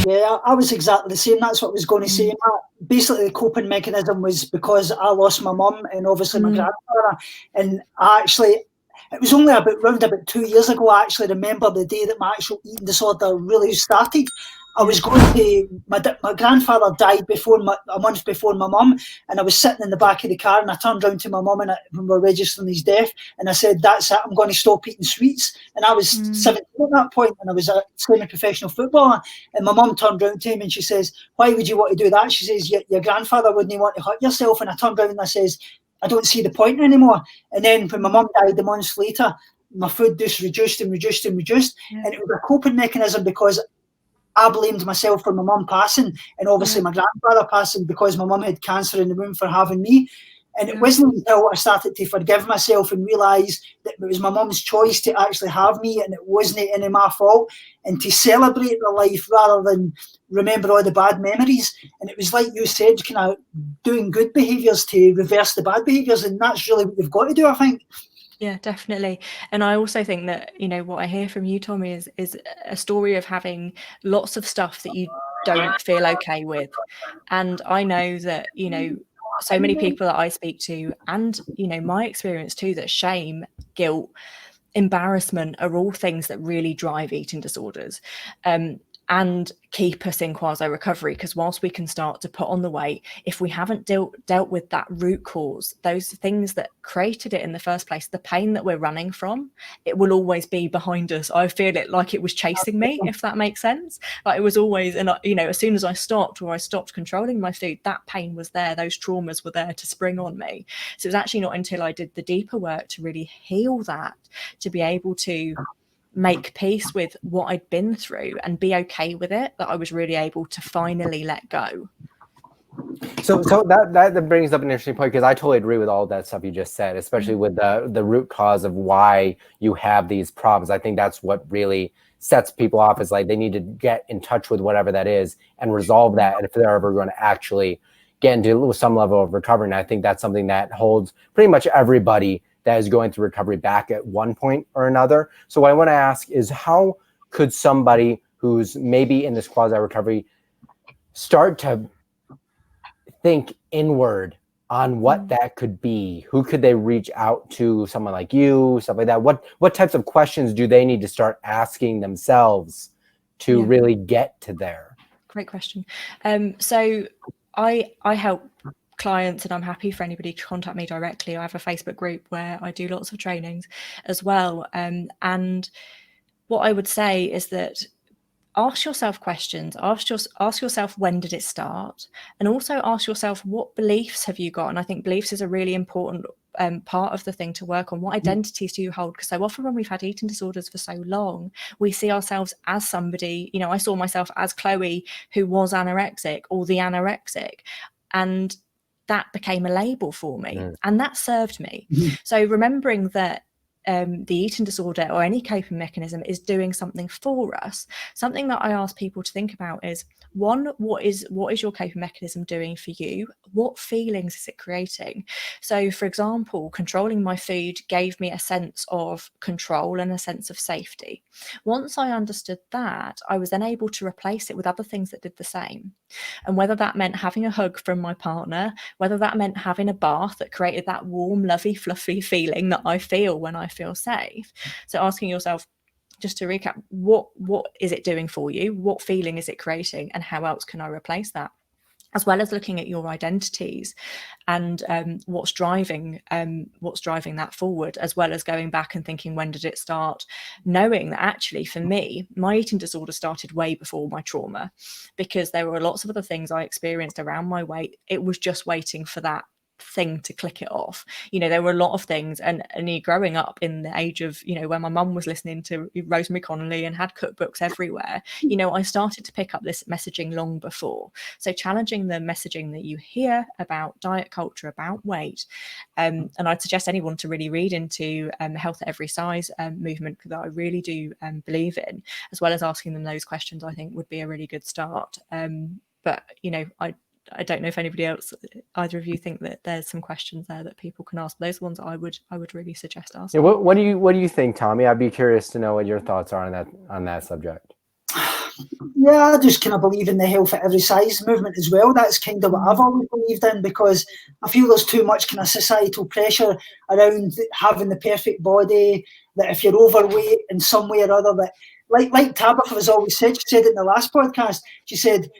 Yeah, I was exactly the same. That's what I was going to say. Basically, the coping mechanism was because I lost my mum and obviously my grandfather. And it was only around 2 years ago, I actually remember the day that my actual eating disorder really started. I was going to, my grandfather died a month before my mum, and I was sitting in the back of the car, and I turned round to my mum when we were registering his death, and I said, that's it, I'm going to stop eating sweets. And I was 17 at that point, and I was a semi-professional footballer, and my mum turned round to him and she says, why would you want to do that? She says, your grandfather wouldn't want to hurt yourself. And I turned round and I says, I don't see the point anymore. And then when my mum died a month later, my food just reduced and reduced and reduced. Yeah. And it was a coping mechanism because I blamed myself for my mum passing and obviously my grandfather passing because my mum had cancer in the womb for having me. And it wasn't until I started to forgive myself and realise that it was my mum's choice to actually have me and it wasn't any of my fault, and to celebrate the life rather than remember all the bad memories. And it was like you said, kind of doing good behaviours to reverse the bad behaviours, and that's really what you've got to do, I think. Yeah, definitely. And I also think that, what I hear from you, Tommy, is a story of having lots of stuff that you don't feel okay with. And I know that, so many people that I speak to, and my experience too, that shame, guilt, embarrassment are all things that really drive eating disorders and keep us in quasi-recovery, because whilst we can start to put on the weight, if we haven't dealt with that root cause, those things that created it in the first place, the pain that we're running from, it will always be behind us. I feel it like it was chasing me, if that makes sense. Like it was always, and as soon as I stopped controlling my food, that pain was there, those traumas were there to spring on me. So it was actually not until I did the deeper work to really heal that, to be able to make peace with what I'd been through and be okay with it, that I was really able to finally let go. So that brings up an interesting point, because I totally agree with all that stuff you just said, especially with the root cause of why you have these problems. I think that's what really sets people off, is like they need to get in touch with whatever that is and resolve that. And if they're ever going to actually get into some level of recovery, and I think that's something that holds pretty much everybody that is going through recovery back at one point or another. So what I want to ask is, how could somebody who's maybe in this quasi-recovery start to think inward on what that could be? Who could they reach out to? Someone like you, stuff like that. What types of questions do they need to start asking themselves to really get to there? Great question. So I help clients, and I'm happy for anybody to contact me directly. I have a Facebook group where I do lots of trainings as well. And what I would say is that ask yourself questions. Ask yourself, when did it start? And also ask yourself, what beliefs have you got? And I think beliefs is a really important part of the thing to work on. What identities do you hold? Because so often when we've had eating disorders for so long, we see ourselves as somebody, I saw myself as Chloe, who was anorexic, or the anorexic. And that became a label for me, and that served me. So remembering that the eating disorder or any coping mechanism is doing something for us. Something that I ask people to think about is, one, what is your coping mechanism doing for you? What feelings is it creating? So, for example, controlling my food gave me a sense of control and a sense of safety. Once I understood that, I was then able to replace it with other things that did the same. And whether that meant having a hug from my partner, whether that meant having a bath that created that warm, lovey, fluffy feeling that I feel when I feel safe. So asking yourself, just to recap, what is it doing for you? What feeling is it creating? And how else can I replace that? As well as looking at your identities and what's driving that forward, as well as going back and thinking, when did it start? Knowing that actually, for me, my eating disorder started way before my trauma, because there were lots of other things I experienced around my weight. It was just waiting for that thing to click it off. There were a lot of things, and growing up in the age of when my mum was listening to Rosemary Connolly and had cookbooks everywhere, I started to pick up this messaging long before. So challenging the messaging that you hear about diet culture, about weight, and I'd suggest anyone to really read into health at every size movement, that I really do believe in, as well as asking them those questions. I think would be a really good start. But I don't know if anybody else, either of you, think that there's some questions there that people can ask. Those ones I would really suggest asking. Yeah, what do you think, Tommy? I'd be curious to know what your thoughts are on that subject. Yeah, I just kind of believe in the health at every size movement as well. That's kind of what I've always believed in, because I feel there's too much kind of societal pressure around having the perfect body, that if you're overweight in some way or other, that like Tabitha has always said, she said it in the last podcast, she said,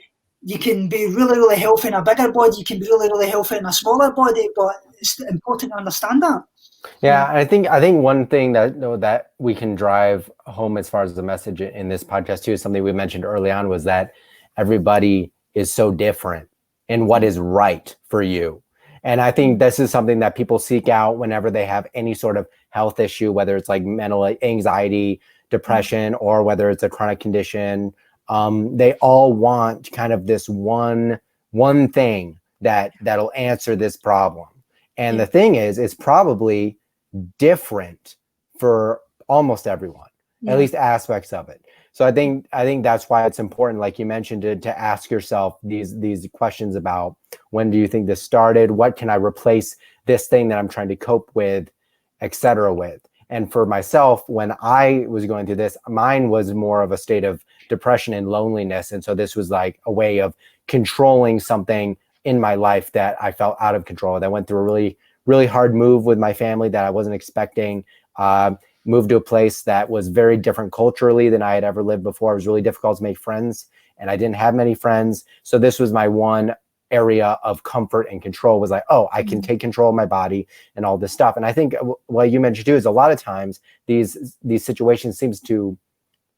you can be really, really healthy in a bigger body, you can be really, really healthy in a smaller body, but it's important to understand that. Yeah, I think one thing that we can drive home as far as the message in this podcast too is something we mentioned early on, was that everybody is so different in what is right for you. And I think this is something that people seek out whenever they have any sort of health issue, whether it's like mental anxiety, depression, or whether it's a chronic condition. They all want kind of this one thing that'll answer this problem. And the thing is, it's probably different for almost everyone, at least aspects of it. So I think that's why it's important, like you mentioned, to ask yourself these questions about, when do you think this started? What can I replace this thing that I'm trying to cope with, etc. with? And for myself, when I was going through this, mine was more of a state of depression and loneliness. And so this was like a way of controlling something in my life that I felt out of control. That went through a really, really hard move with my family that I wasn't expecting. Moved to a place that was very different culturally than I had ever lived before. It was really difficult to make friends, and I didn't have many friends. So this was my one area of comfort and control, was like, oh, I can take control of my body and all this stuff. And I think what you mentioned too is a lot of times these situations seems to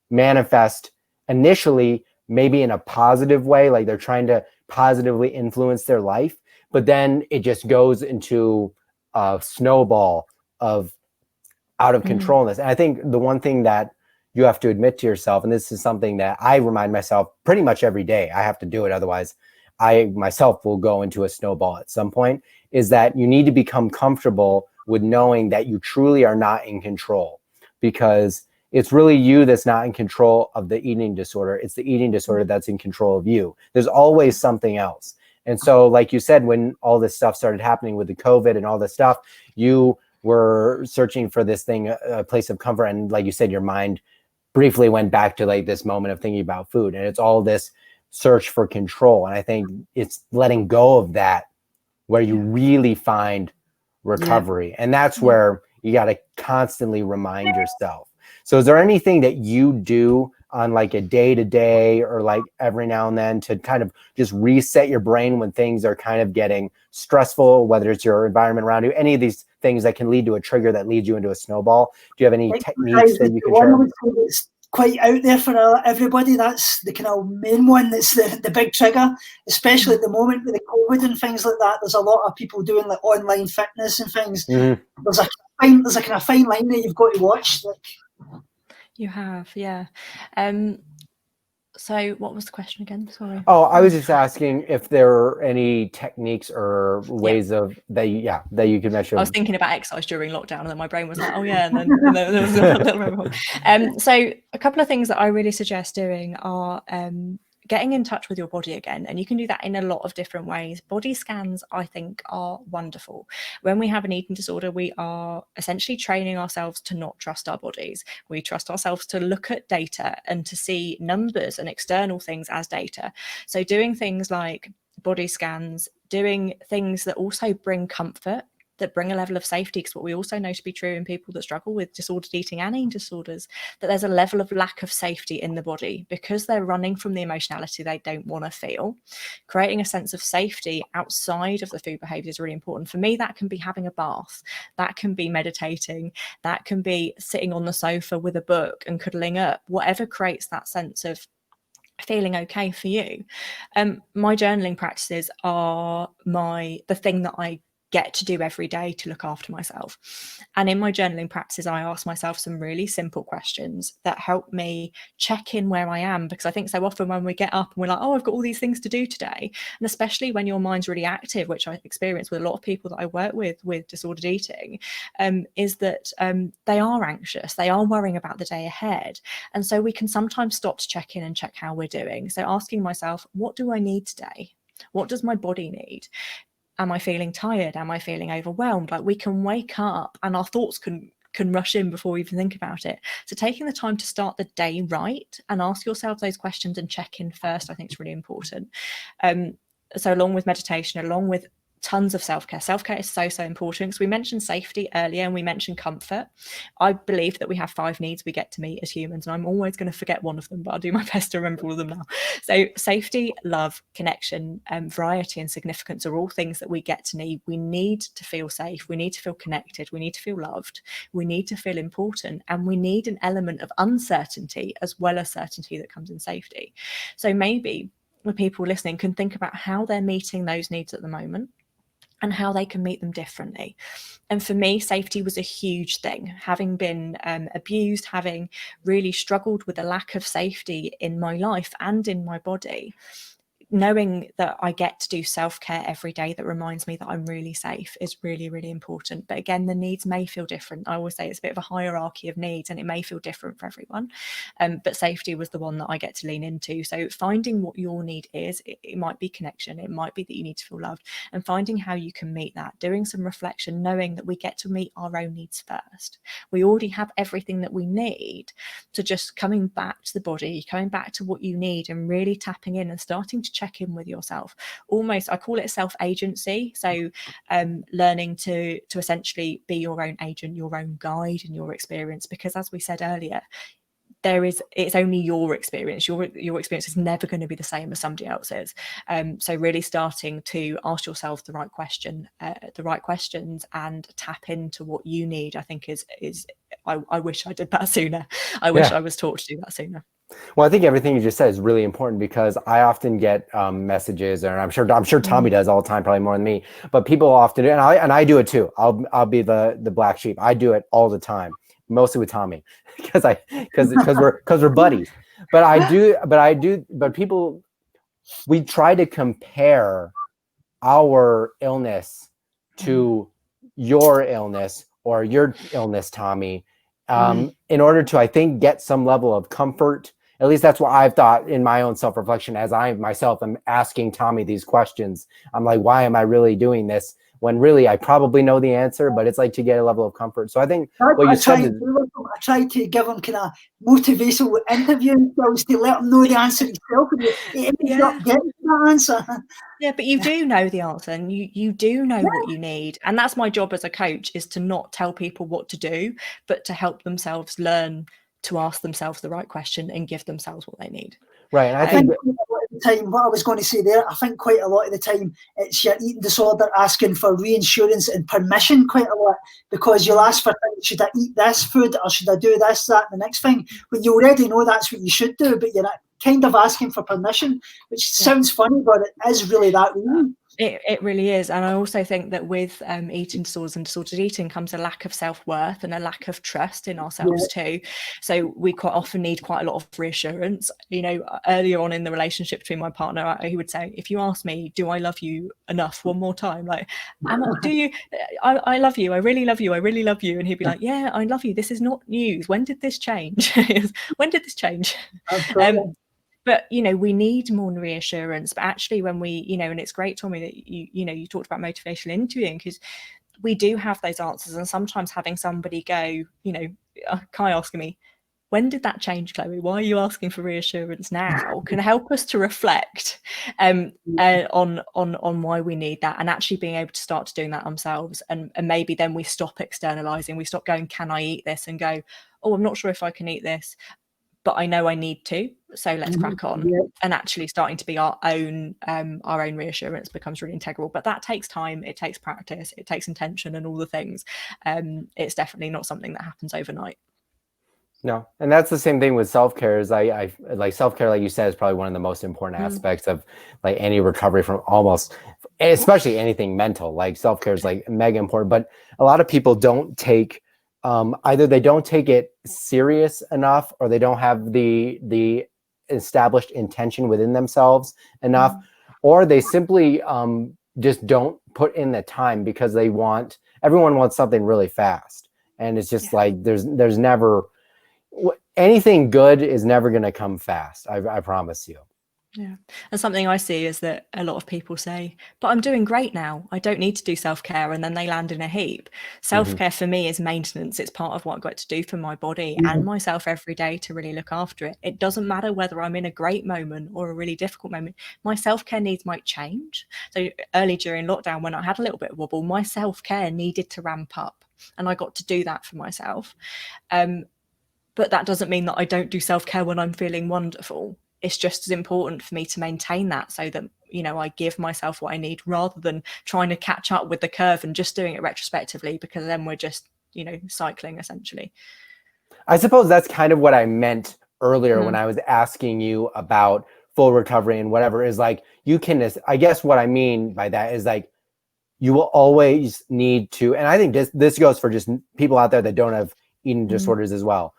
manifest initially maybe in a positive way, like they're trying to positively influence their life, but then it just goes into a snowball of out of controlness. And I think the one thing that you have to admit to yourself, and this is something that I remind myself pretty much every day, I have to do it, otherwise I myself will go into a snowball at some point, is that you need to become comfortable with knowing that you truly are not in control, because it's really you that's not in control of the eating disorder. It's the eating disorder that's in control of you. There's always something else. And so, like you said, when all this stuff started happening with the COVID and all this stuff, you were searching for this thing, a place of comfort. And like you said, your mind briefly went back to like this moment of thinking about food. And it's all this search for control. And I think it's letting go of that where you really find recovery. And that's where you got to constantly remind yourself. So is there anything that you do on like a day-to-day or like every now and then to kind of just reset your brain when things are kind of getting stressful, whether it's your environment around you, any of these things that can lead to a trigger that leads you into a snowball? Do you have any techniques that you can share? It's quite out there for everybody. That's the kind of main one. That's the big trigger, especially at the moment with the COVID and things like that. There's a lot of people doing like online fitness and things. There's a kind of fine line that you've got to watch. Like, you have, yeah. So what was the question again? Sorry. Oh, I was just asking if there are any techniques or ways of that you could mention. I was thinking about exercise during lockdown, and then my brain was like, oh yeah, and then there was a little so a couple of things that I really suggest doing are getting in touch with your body again. And you can do that in a lot of different ways. Body scans, I think, are wonderful. When we have an eating disorder, we are essentially training ourselves to not trust our bodies. We trust ourselves to look at data and to see numbers and external things as data. So doing things like body scans, doing things that also bring comfort, that bring a level of safety, because what we also know to be true in people that struggle with disordered eating and eating disorders, that there's a level of lack of safety in the body because they're running from the emotionality they don't want to feel. Creating a sense of safety outside of the food behavior is really important. For me, that can be having a bath, that can be meditating, that can be sitting on the sofa with a book and cuddling up, whatever creates that sense of feeling okay for you. My journaling practices are the thing that I get to do every day to look after myself. And in my journaling practices, I ask myself some really simple questions that help me check in where I am, because I think so often when we get up and we're like, oh, I've got all these things to do today, and especially when your mind's really active, which I experience with a lot of people that I work with disordered eating, is that they are anxious, they are worrying about the day ahead. And so we can sometimes stop to check in and check how we're doing. So asking myself, what do I need today? What does my body need? Am I feeling tired? Am I feeling overwhelmed? Like, we can wake up and our thoughts can rush in before we even think about it. So taking the time to start the day right and ask yourself those questions and check in first, I think is really important. So along with meditation, along with tons of self-care. Self-care is so important, because we mentioned safety earlier and we mentioned comfort. I believe that we have 5 needs we get to meet as humans, and I'm always going to forget one of them, but I'll do my best to remember all of them now. So safety, love, connection, variety and significance are all things that we get to need. We need to feel safe, we need to feel connected, we need to feel loved, we need to feel important, and we need an element of uncertainty as well as certainty that comes in safety. So maybe the people listening can think about how they're meeting those needs at the moment and how they can meet them differently. And for me, safety was a huge thing. Having been abused, having really struggled with a lack of safety in my life and in my body, knowing that I get to do self-care every day that reminds me that I'm really safe is really, really important. But again, the needs may feel different. I always say it's a bit of a hierarchy of needs, and it may feel different for everyone. But safety was the one that I get to lean into. So finding what your need is, it might be connection, it might be that you need to feel loved, and finding how you can meet that, doing some reflection, knowing that we get to meet our own needs first. We already have everything that we need. So just coming back to the body, coming back to what you need, and really tapping in and starting to check in with yourself. Almost, I call it self-agency. So learning to essentially be your own agent, your own guide in your experience, because as we said earlier, it's only your experience. Your experience is never going to be the same as somebody else's. So really starting to ask yourself the right questions and tap into what you need, I think is I wish I did that sooner. I wish I was taught to do that sooner. Well, I think everything you just said is really important, because I often get messages, and I'm sure Tommy does all the time, probably more than me, but people often do, and I do it too. I'll be the black sheep. I do it all the time, mostly with Tommy, because we're buddies. But people, we try to compare our illness to your illness or your illness, Tommy, in order to, I think, get some level of comfort. At least that's what I've thought in my own self-reflection, as I myself am asking Tommy these questions. I'm like, why am I really doing this? When really I probably know the answer, but it's like to get a level of comfort. So I think what you said is, I try to give him kind of motivational interviewing skills to let him know the answer himself, and he ends up getting that answer. Yeah, but you do know the answer, and you do know what you need. And that's my job as a coach, is to not tell people what to do, but to help themselves learn to ask themselves the right question and give themselves what they need. Right. And I think what I was going to say there, I think quite a lot of the time it's your eating disorder asking for reinsurance and permission quite a lot, because you'll ask for things, should I eat this food or should I do this, that, and the next thing, when you already know that's what you should do, but you're kind of asking for permission, which sounds funny, but it is really that reason. It really is. And I also think that with eating disorders and disordered eating comes a lack of self-worth and a lack of trust in ourselves too. So we quite often need quite a lot of reassurance. You know, earlier on in the relationship between my partner, he would say, if you ask me, do I love you enough, one more time, like, do you, I love you, I really love you, I really love you. And he'd be like, yeah, I love you, this is not news, when did this change? When did this change? But, you know, we need more reassurance. But actually, when we, you know, and it's great, Tommy, that you talked about motivational interviewing, because we do have those answers. And sometimes having somebody go, you know, Kai asking me, when did that change, Chloe? Why are you asking for reassurance now? Can help us to reflect on why we need that, and actually being able to start doing that ourselves. And maybe then we stop externalizing. We stop going, can I eat this? And go, oh, I'm not sure if I can eat this, but I know I need to, so let's crack on. And actually starting to be our own reassurance becomes really integral. But that takes time, it takes practice, it takes intention and all the things. It's definitely not something that happens overnight. No, and that's the same thing with self-care. Is I like self-care, like you said, is probably one of the most important aspects of like any recovery from almost, especially anything mental. Like self-care is like mega important, but a lot of people don't take either they don't take it serious enough, or they don't have the established intention within themselves enough, or they simply just don't put in the time because everyone wants something really fast. And it's just like, there's never, anything good is never going to come fast. I promise you. Yeah. And something I see is that a lot of people say, but I'm doing great now. I don't need to do self-care. And then they land in a heap. Self-care for me is maintenance. It's part of what I've got to do for my body and myself every day to really look after it. It doesn't matter whether I'm in a great moment or a really difficult moment. My self-care needs might change. So early during lockdown, when I had a little bit of wobble, my self-care needed to ramp up. And I got to do that for myself. But that doesn't mean that I don't do self-care when I'm feeling wonderful. It's just as important for me to maintain that so that, you know, I give myself what I need rather than trying to catch up with the curve and just doing it retrospectively, because then we're just, you know, cycling essentially. I suppose that's kind of what I meant earlier when I was asking you about full recovery and whatever, is like, you can, I guess what I mean by that is like, you will always need to, and I think this goes for just people out there that don't have eating disorders as well.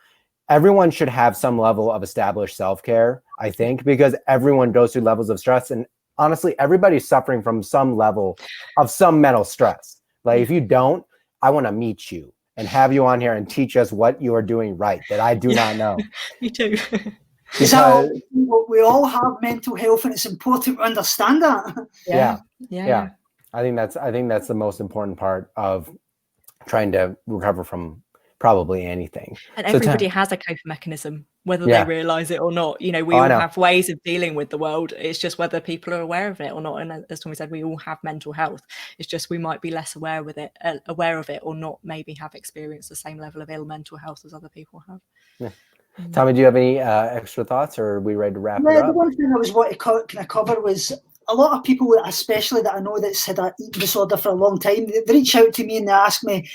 Everyone should have some level of established self-care, I think, because everyone goes through levels of stress. And honestly, everybody's suffering from some level of some mental stress. Like if you don't, I want to meet you and have you on here and teach us what you are doing right that I do not know. Me too. Because we all have mental health, and it's important to understand that. Yeah. I think that's the most important part of trying to recover from probably anything. And everybody has a coping mechanism, whether they realize it or not. You know, we all have ways of dealing with the world. It's just whether people are aware of it or not. And as Tommy said, we all have mental health. It's just we might be less aware of it or not maybe have experienced the same level of ill mental health as other people have. Yeah. Tommy, do you have any extra thoughts, or are we ready to wrap it up? The one thing I was wanting to kind of cover was a lot of people, especially that I know that's had an eating disorder for a long time, they reach out to me and they ask me,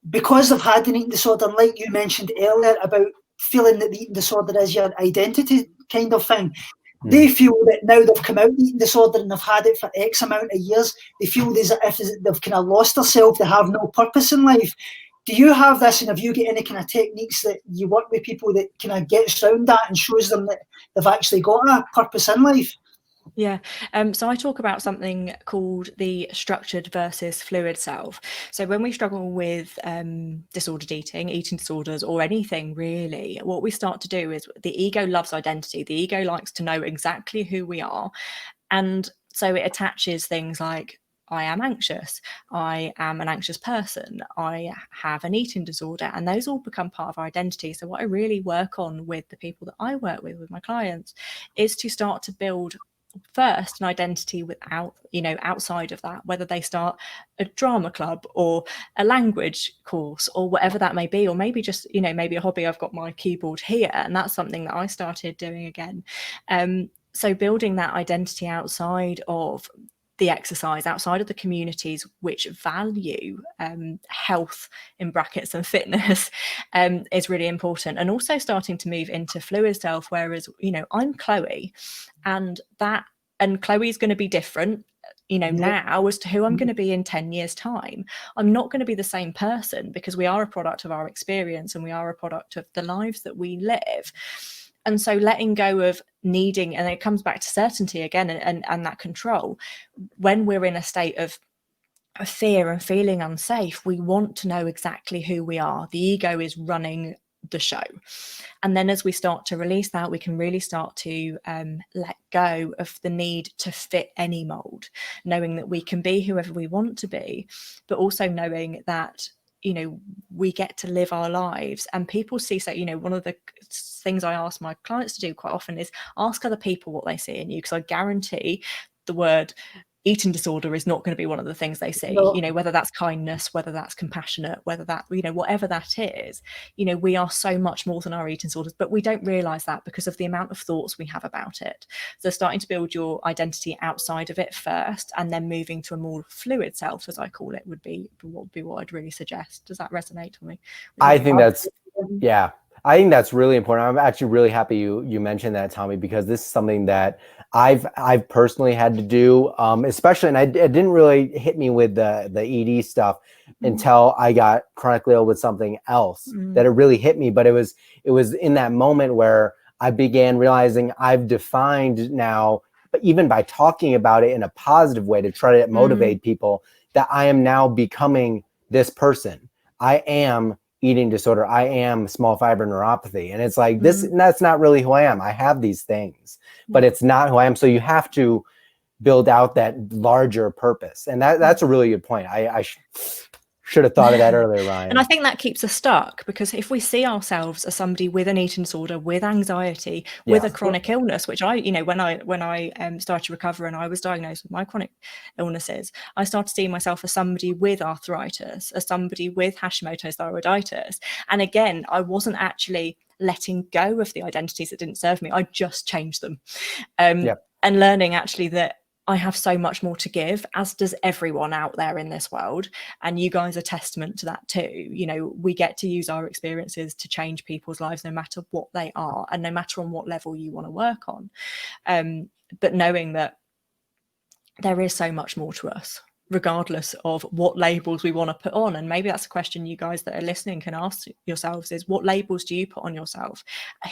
because they've had an eating disorder, and like you mentioned earlier about feeling that the eating disorder is your identity kind of thing, they feel that now they've come out of the eating disorder and they've had it for X amount of years, they feel as if they've kind of lost themselves, they have no purpose in life. Do you have this, and have you got any kind of techniques that you work with people that kind of gets around that and shows them that they've actually got a purpose in life? Yeah. So I talk about something called the structured versus fluid self. So when we struggle with disordered eating disorders, or anything really, what we start to do is the ego loves identity. The ego likes to know exactly who we are. And so it attaches things like, I am anxious, I am an anxious person, I have an eating disorder, and those all become part of our identity. So what I really work on with the people that I work with my clients, is to start to build first an identity without, you know, outside of that, whether they start a drama club or a language course or whatever that may be, or maybe just, you know, maybe a hobby. I've got my keyboard here, and that's something that I started doing again. So building that identity outside of the exercise, outside of the communities which value health in brackets and fitness, is really important. And also starting to move into fluid self, whereas, you know, I'm Chloe, and Chloe's going to be different, you know, now as to who I'm going to be in 10 years time. I'm not going to be the same person, because we are a product of our experience and we are a product of the lives that we live. And so letting go of needing, and it comes back to certainty again, and that control. When we're in a state of fear and feeling unsafe, we want to know exactly who we are. The ego is running the show. And then as we start to release that, we can really start to let go of the need to fit any mold, knowing that we can be whoever we want to be, but also knowing that, you know, we get to live our lives. And people see, so, you know, one of the things I ask my clients to do quite often is ask other people what they see in you, because I guarantee the word eating disorder is not going to be one of the things they see. You know, whether that's kindness, whether that's compassionate, whether that, you know, whatever that is, you know, we are so much more than our eating disorders, but we don't realize that because of the amount of thoughts we have about it. So starting to build your identity outside of it first, and then moving to a more fluid self, as I call it, would be what I'd really suggest. Does that resonate with me? I think that's, I think that's really important. I'm actually really happy you mentioned that, Tommy, because this is something that I've personally had to do, especially, and it didn't really hit me with the ED stuff until I got chronically ill with something else that it really hit me. But it was in that moment where I began realizing I've defined now, but even by talking about it in a positive way to try to motivate people, that I am now becoming this person. I am eating disorder. I am small fiber neuropathy. And it's like, that's not really who I am. I have these things, but it's not who I am. So you have to build out that larger purpose. And that's a really good point. I should have thought of that earlier, Ryan. And I think that keeps us stuck, because if we see ourselves as somebody with an eating disorder, with anxiety, with a chronic illness, which I, you know, when I started to recover and I was diagnosed with my chronic illnesses, I started seeing myself as somebody with arthritis, as somebody with Hashimoto's thyroiditis. And again, I wasn't actually letting go of the identities that didn't serve me. I just changed them. And learning actually that I have so much more to give, as does everyone out there in this world. And you guys are testament to that too. You know, we get to use our experiences to change people's lives, no matter what they are, and no matter on what level you want to work on. But knowing that there is so much more to us, regardless of what labels we want to put on. And maybe that's a question you guys that are listening can ask yourselves, is what labels do you put on yourself?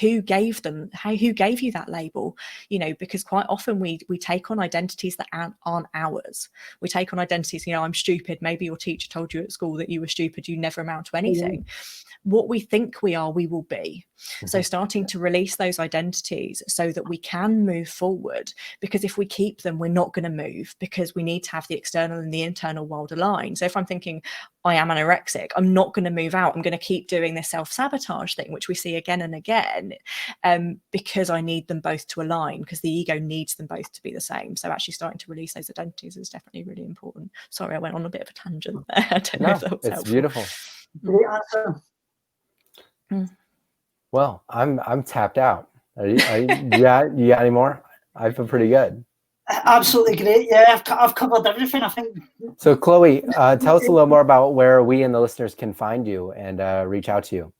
Who gave them? Who gave you that label? You know, because quite often we take on identities that aren't ours. We take on identities, you know, I'm stupid. Maybe your teacher told you at school that you were stupid, you never amount to anything. What we think we are, we will be. So starting to release those identities so that we can move forward, because if we keep them, we're not going to move, because we need to have the external and the internal world aligned. So if I'm thinking I am anorexic, I'm not going to move out. I'm going to keep doing this self-sabotage thing, which we see again and again, because I need them both to align, because the ego needs them both to be the same. So actually starting to release those identities is definitely really important. Sorry, I went on a bit of a tangent there. I don't know if that was it's helpful. Beautiful. Great answer. Well, I'm tapped out. You got any more? I feel pretty good. Absolutely great. Yeah, I've covered everything, I think. So Chloe, tell us a little more about where we and the listeners can find you and reach out to you.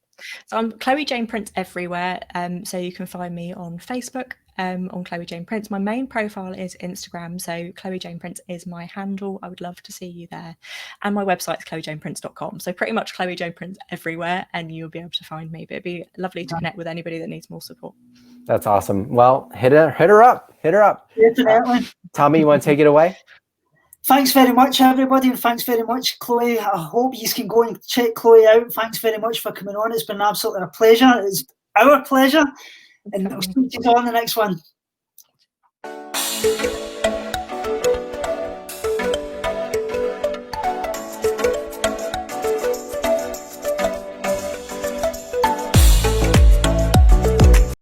So I'm Chloe Jane Prince everywhere. So you can find me on Facebook, on Chloe Jane Prince. My main profile is Instagram, so Chloe Jane Prince is my handle. I would love to see you there. And my website is chloejaneprince.com. So pretty much Chloe Jane Prince everywhere, and you'll be able to find me. But it'd be lovely to connect with anybody that needs more support. That's awesome. Well, hit her up. Definitely. Tommy, you want to take it away? Thanks very much, everybody, and thanks very much, Chloe. I hope you can go and check Chloe out. Thanks very much for coming on. It's been absolutely a pleasure. It's our pleasure. And we'll see you on the next one.